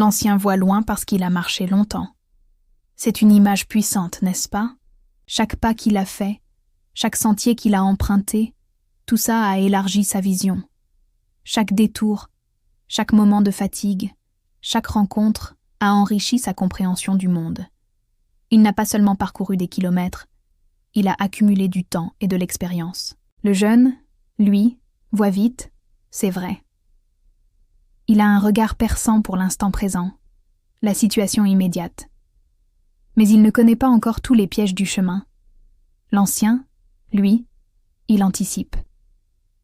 L'ancien voit loin parce qu'il a marché longtemps. C'est une image puissante, n'est-ce pas? Chaque pas qu'il a fait, chaque sentier qu'il a emprunté, tout ça a élargi sa vision. Chaque détour, chaque moment de fatigue, chaque rencontre a enrichi sa compréhension du monde. Il n'a pas seulement parcouru des kilomètres, il a accumulé du temps et de l'expérience. Le jeune, lui, voit vite, c'est vrai. Il a un regard perçant pour l'instant présent, la situation immédiate. Mais il ne connaît pas encore tous les pièges du chemin. L'ancien, lui, il anticipe.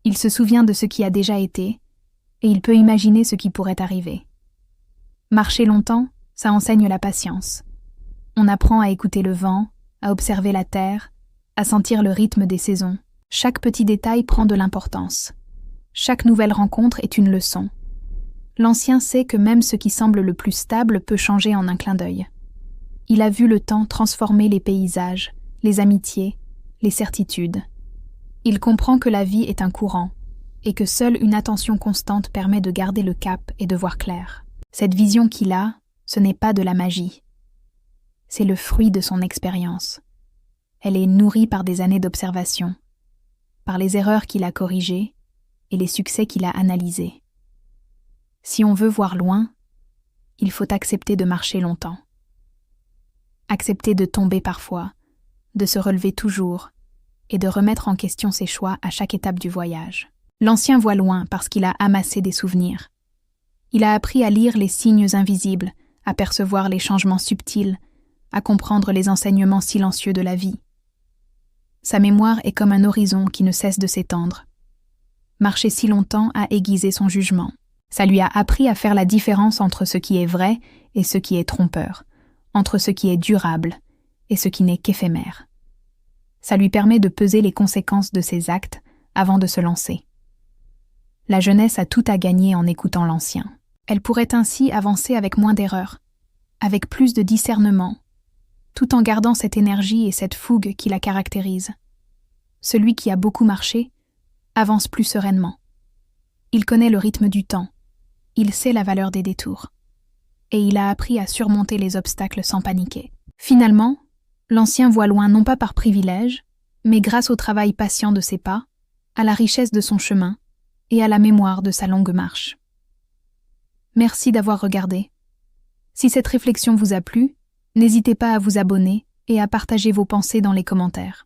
Il se souvient de ce qui a déjà été, et il peut imaginer ce qui pourrait arriver. Marcher longtemps, ça enseigne la patience. On apprend à écouter le vent, à observer la terre, à sentir le rythme des saisons. Chaque petit détail prend de l'importance. Chaque nouvelle rencontre est une leçon. L'ancien sait que même ce qui semble le plus stable peut changer en un clin d'œil. Il a vu le temps transformer les paysages, les amitiés, les certitudes. Il comprend que la vie est un courant, et que seule une attention constante permet de garder le cap et de voir clair. Cette vision qu'il a, ce n'est pas de la magie. C'est le fruit de son expérience. Elle est nourrie par des années d'observation, par les erreurs qu'il a corrigées et les succès qu'il a analysés. Si on veut voir loin, il faut accepter de marcher longtemps. Accepter de tomber parfois, de se relever toujours et de remettre en question ses choix à chaque étape du voyage. L'ancien voit loin parce qu'il a amassé des souvenirs. Il a appris à lire les signes invisibles, à percevoir les changements subtils, à comprendre les enseignements silencieux de la vie. Sa mémoire est comme un horizon qui ne cesse de s'étendre. Marcher si longtemps a aiguisé son jugement. Ça lui a appris à faire la différence entre ce qui est vrai et ce qui est trompeur, entre ce qui est durable et ce qui n'est qu'éphémère. Ça lui permet de peser les conséquences de ses actes avant de se lancer. La jeunesse a tout à gagner en écoutant l'ancien. Elle pourrait ainsi avancer avec moins d'erreurs, avec plus de discernement, tout en gardant cette énergie et cette fougue qui la caractérisent. Celui qui a beaucoup marché avance plus sereinement. Il connaît le rythme du temps, il sait la valeur des détours, et il a appris à surmonter les obstacles sans paniquer. Finalement, l'ancien voit loin non pas par privilège, mais grâce au travail patient de ses pas, à la richesse de son chemin et à la mémoire de sa longue marche. Merci d'avoir regardé. Si cette réflexion vous a plu, n'hésitez pas à vous abonner et à partager vos pensées dans les commentaires.